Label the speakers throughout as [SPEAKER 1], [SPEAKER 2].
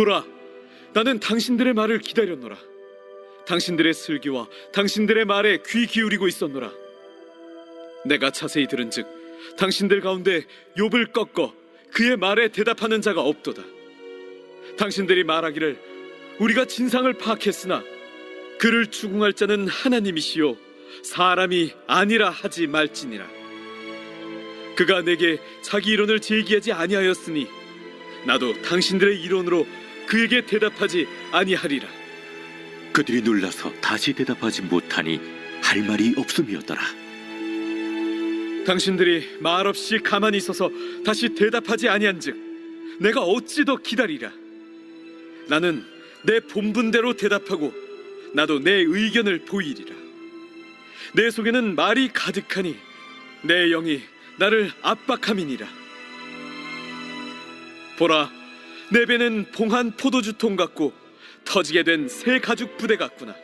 [SPEAKER 1] 보라, 나는 당신들의 말을 기다렸노라. 당신들의 슬기와 당신들의 말에 귀 기울이고 있었노라. 내가 자세히 들은즉 당신들 가운데 욥을 꺾어 그의 말에 대답하는 자가 없도다. 당신들이 말하기를 우리가 진상을 파악했으나 그를 추궁할 자는 하나님이시요 사람이 아니라 하지 말지니라. 그가 내게 자기 이론을 제기하지 아니하였으니 나도 당신들의 이론으로 그에게 대답하지 아니하리라.
[SPEAKER 2] 그들이 놀라서 다시 대답하지 못하니 할 말이 없음이었더라.
[SPEAKER 1] 당신들이 말없이 가만히 있어서 다시 대답하지 아니한즉 내가 어찌 더 기다리랴. 나는 내 본분대로 대답하고 나도 내 의견을 보이리라. 내 속에는 말이 가득하니 내 영이 나를 압박함이니라. 보라, 내 배는 봉한 포도주통 같고 터지게 된 새 가죽 부대 같구나.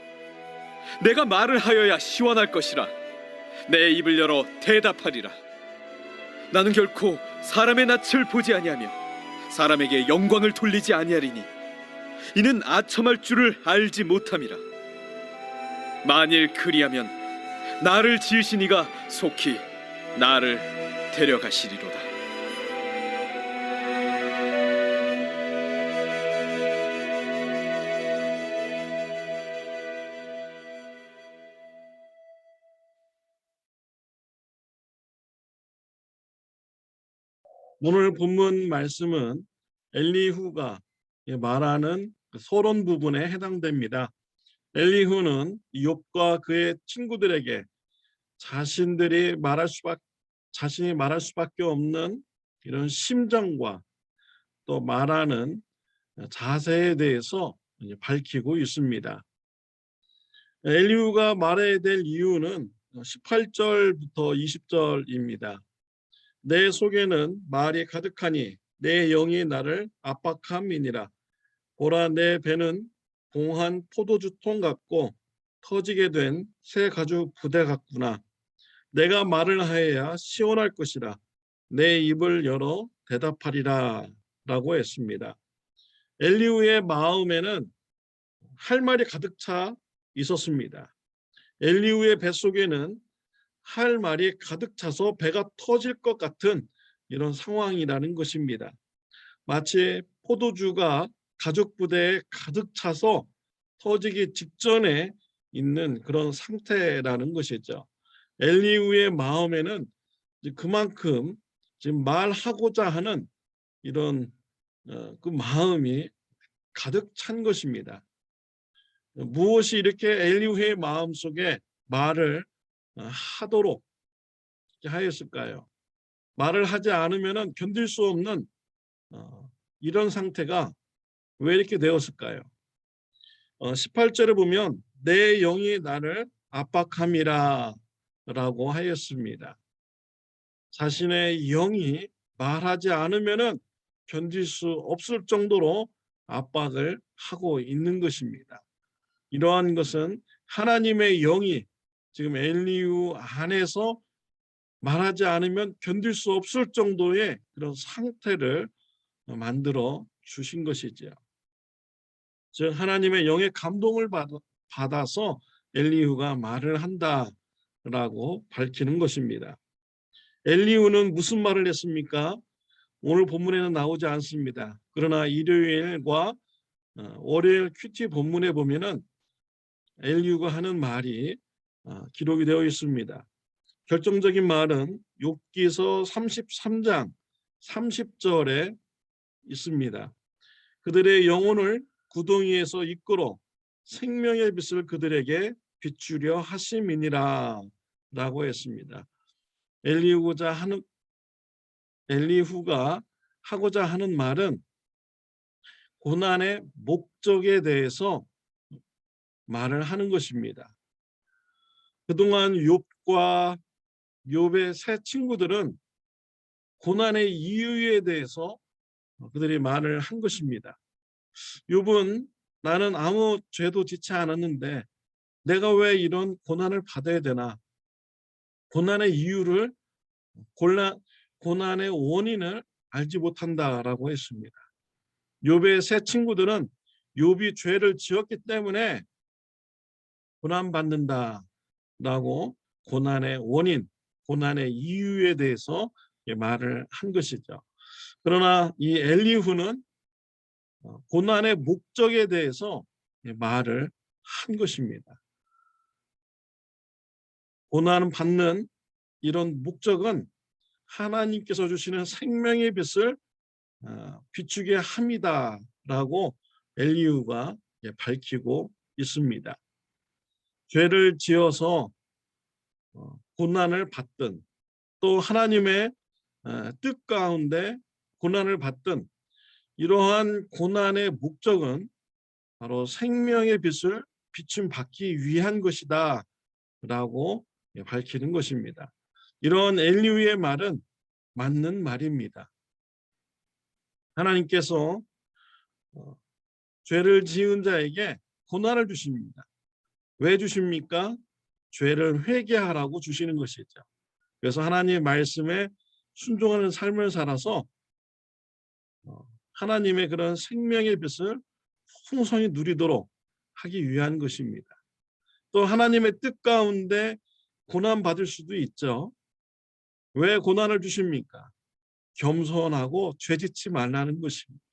[SPEAKER 1] 내가 말을 하여야 시원할 것이라. 내 입을 열어 대답하리라. 나는 결코 사람의 낯을 보지 아니하며 사람에게 영광을 돌리지 아니하리니 이는 아첨할 줄을 알지 못함이라. 만일 그리하면 나를 지으신 이가 속히 나를 데려가시리로다.
[SPEAKER 3] 오늘 본문 말씀은 엘리후가 말하는 소론 부분에 해당됩니다. 엘리후는 욥과 그의 친구들에게 자신이 말할 수밖에 없는 이런 심정과 또 말하는 자세에 대해서 밝히고 있습니다. 엘리후가 말해야 될 이유는 18절부터 20절입니다. 내 속에는 말이 가득하니 내 영이 나를 압박함이니라. 보라, 내 배는 봉한 포도주통 같고 터지게 된 새 가죽 부대 같구나. 내가 말을 하여야 시원할 것이라. 내 입을 열어 대답하리라 라고 했습니다. 엘리후의 마음에는 할 말이 가득 차 있었습니다. 엘리후의 뱃속에는 할 말이 가득 차서 배가 터질 것 같은 이런 상황이라는 것입니다. 마치 포도주가 가죽 부대에 가득 차서 터지기 직전에 있는 그런 상태라는 것이죠. 엘리후의 마음에는 그만큼 지금 말하고자 하는 이런 그 마음이 가득 찬 것입니다. 무엇이 이렇게 엘리후의 마음 속에 말을 하도록 하였을까요? 말을 하지 않으면 견딜 수 없는 이런 상태가 왜 이렇게 되었을까요? 18절에 보면 내 영이 나를 압박함이라 라고 하였습니다. 자신의 영이 말하지 않으면 견딜 수 없을 정도로 압박을 하고 있는 것입니다. 이러한 것은 하나님의 영이 지금 엘리후 안에서 말하지 않으면 견딜 수 없을 정도의 그런 상태를 만들어 주신 것이죠. 즉 하나님의 영의 감동을 받아서 엘리후가 말을 한다라고 밝히는 것입니다. 엘리후는 무슨 말을 했습니까? 오늘 본문에는 나오지 않습니다. 그러나 일요일과 월요일 큐티 본문에 보면은 엘리후가 하는 말이 기록이 되어 있습니다. 결정적인 말은 욥기서 33장 30절에 있습니다. 그들의 영혼을 구덩이에서 이끌어 생명의 빛을 그들에게 비추려 하심이니라 라고 했습니다. 엘리후가 하고자 하는 말은 고난의 목적에 대해서 말을 하는 것입니다. 그동안 욥과 욥의 세 친구들은 고난의 이유에 대해서 그들이 말을 한 것입니다. 욥은 나는 아무 죄도 짓지 않았는데 내가 왜 이런 고난을 받아야 되나? 고난의 이유를 고난의 원인을 알지 못한다라고 했습니다. 욥의 세 친구들은 욥이 죄를 지었기 때문에 고난받는다라고 고난의 원인, 고난의 이유에 대해서 말을 한 것이죠. 그러나 이 엘리후는 고난의 목적에 대해서 말을 한 것입니다. 고난을 받는 이런 목적은 하나님께서 주시는 생명의 빛을 비추게 함이다라고 엘리후가 밝히고 있습니다. 죄를 지어서 고난을 받든 또 하나님의 뜻 가운데 고난을 받든 이러한 고난의 목적은 바로 생명의 빛을 비춤받기 위한 것이다 라고 밝히는 것입니다. 이런 엘리후의 말은 맞는 말입니다. 하나님께서 죄를 지은 자에게 고난을 주십니다. 왜 주십니까? 죄를 회개하라고 주시는 것이죠. 그래서 하나님의 말씀에 순종하는 삶을 살아서 하나님의 그런 생명의 빛을 풍성히 누리도록 하기 위한 것입니다. 또 하나님의 뜻 가운데 고난 받을 수도 있죠. 왜 고난을 주십니까? 겸손하고 죄짓지 말라는 것입니다.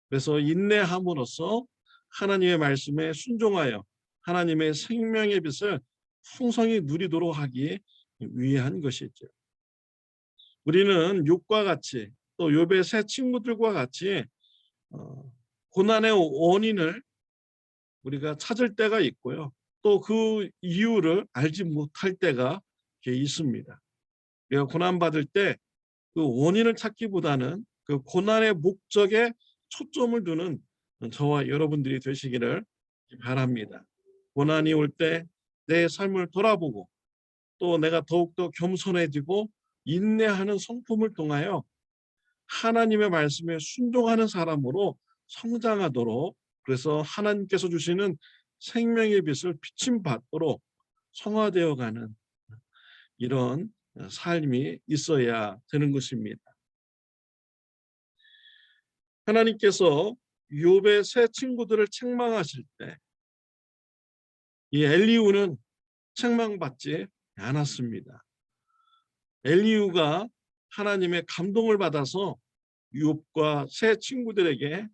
[SPEAKER 3] 그래서 인내함으로써 하나님의 말씀에 순종하여 하나님의 생명의 빛을 풍성히 누리도록 하기 위한 것이죠. 우리는 욥과 같이 또 욥의 세 친구들과 같이 고난의 원인을 우리가 찾을 때가 있고요. 또 그 이유를 알지 못할 때가 있습니다. 우리가 고난받을 때 그 원인을 찾기보다는 그 고난의 목적에 초점을 두는 저와 여러분들이 되시기를 바랍니다. 고난이 올 때 내 삶을 돌아보고 또 내가 더욱더 겸손해지고 인내하는 성품을 통하여 하나님의 말씀에 순종하는 사람으로 성장하도록, 그래서 하나님께서 주시는 생명의 빛을 비침받도록 성화되어가는 이런 삶이 있어야 되는 것입니다. 하나님께서 욥의 세 친구들을 책망하실 때 이 엘리후는 책망받지 않았습니다. 엘리후가 하나님의 감동을 받아서 욥과 세 친구들에게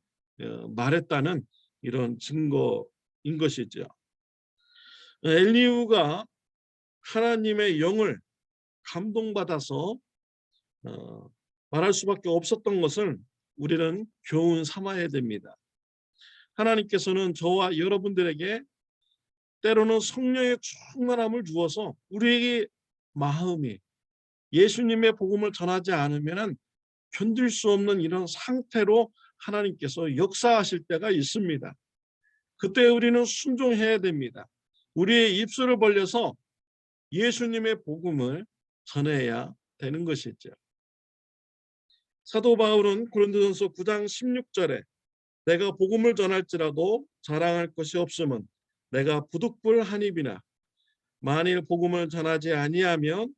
[SPEAKER 3] 말했다는 이런 증거인 것이죠. 엘리후가 하나님의 영을 감동받아서 말할 수밖에 없었던 것을 우리는 교훈 삼아야 됩니다. 하나님께서는 저와 여러분들에게 때로는 성령의 충만함을 주어서 우리에게 마음이 예수님의 복음을 전하지 않으면 견딜 수 없는 이런 상태로 하나님께서 역사하실 때가 있습니다. 그때 우리는 순종해야 됩니다. 우리의 입술을 벌려서 예수님의 복음을 전해야 되는 것이죠. 사도 바울은 고린도전서 9장 16절에 내가 복음을 전할지라도 자랑할 것이 없음은 내가 부득불 한 입이나 만일 복음을 전하지 아니하면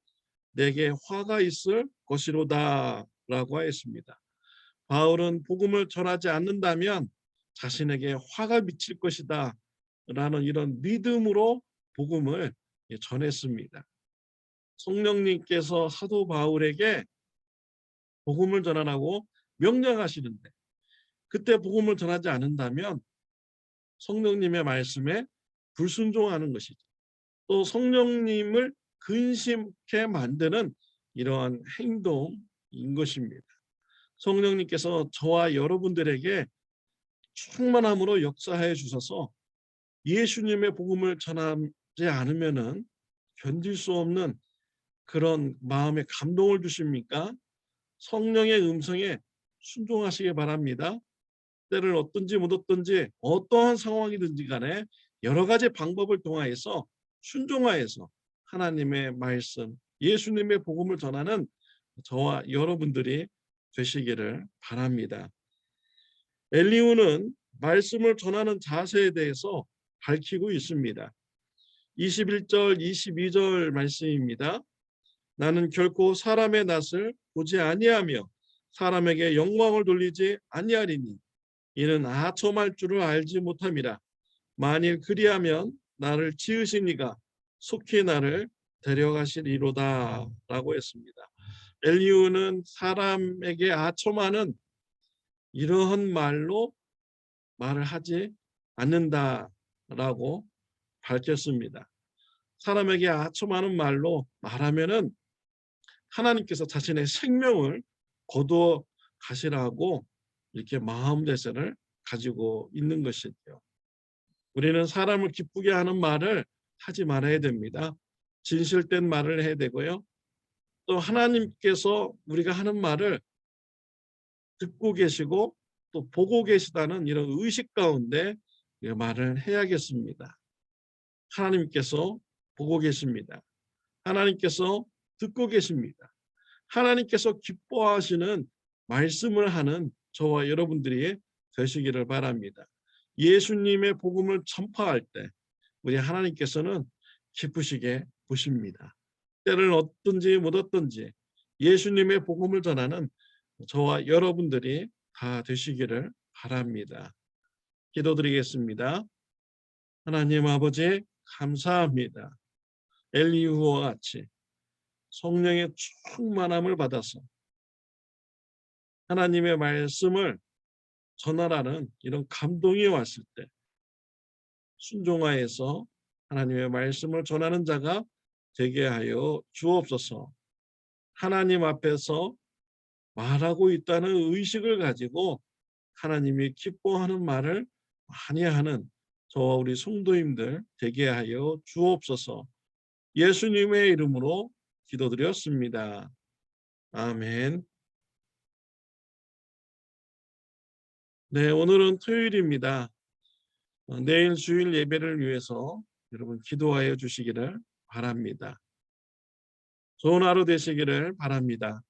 [SPEAKER 3] 내게 화가 있을 것이로다 라고 하였습니다. 바울은 복음을 전하지 않는다면 자신에게 화가 미칠 것이다 라는 이런 믿음으로 복음을 전했습니다. 성령님께서 사도 바울에게 복음을 전하라고 명령하시는데 그때 복음을 전하지 않는다면 성령님의 말씀에 불순종하는 것이죠. 또 성령님을 근심케 만드는 이러한 행동인 것입니다. 성령님께서 저와 여러분들에게 충만함으로 역사해 주셔서 예수님의 복음을 전하지 않으면은 견딜 수 없는 그런 마음의 감동을 주십니까? 성령의 음성에 순종하시기 바랍니다. 때를 어떤지 못 어떤지 어떠한 상황이든지 간에 여러 가지 방법을 통하여서 순종하여서 하나님의 말씀, 예수님의 복음을 전하는 저와 여러분들이 되시기를 바랍니다. 엘리후는 말씀을 전하는 자세에 대해서 밝히고 있습니다. 21절, 22절 말씀입니다. 나는 결코 사람의 낯을 보지 아니하며 사람에게 영광을 돌리지 아니하리니 이는 아첨할 줄을 알지 못함이라. 만일 그리하면 나를 지으신 이가 속히 나를 데려가시리로다 라고 했습니다. 엘리후는 사람에게 아첨하는 이러한 말로 말을 하지 않는다라고 밝혔습니다. 사람에게 아첨하는 말로 말하면은 하나님께서 자신의 생명을 거두어 가시라고 이렇게 마음대세를 가지고 있는 것이죠. 우리는 사람을 기쁘게 하는 말을 하지 말아야 됩니다. 진실된 말을 해야 되고요. 또 하나님께서 우리가 하는 말을 듣고 계시고 또 보고 계시다는 이런 의식 가운데 말을 해야겠습니다. 하나님께서 보고 계십니다. 하나님께서 듣고 계십니다. 하나님께서 기뻐하시는 말씀을 하는 저와 여러분들이 되시기를 바랍니다. 예수님의 복음을 전파할 때 우리 하나님께서는 기쁘시게 보십니다. 때를 얻든지 못 얻든지 예수님의 복음을 전하는 저와 여러분들이 다 되시기를 바랍니다. 기도드리겠습니다. 하나님 아버지 감사합니다. 엘리후와 같이 성령의 충만함을 받아서 하나님의 말씀을 전하라는 이런 감동이 왔을 때 순종하여서 하나님의 말씀을 전하는 자가 되게 하여 주옵소서. 하나님 앞에서 말하고 있다는 의식을 가지고 하나님이 기뻐하는 말을 많이 하는 저와 우리 성도님들 되게 하여 주옵소서. 예수님의 이름으로 기도드렸습니다. 아멘. 네, 오늘은 토요일입니다. 내일 주일 예배를 위해서 여러분 기도하여 주시기를 바랍니다. 좋은 하루 되시기를 바랍니다.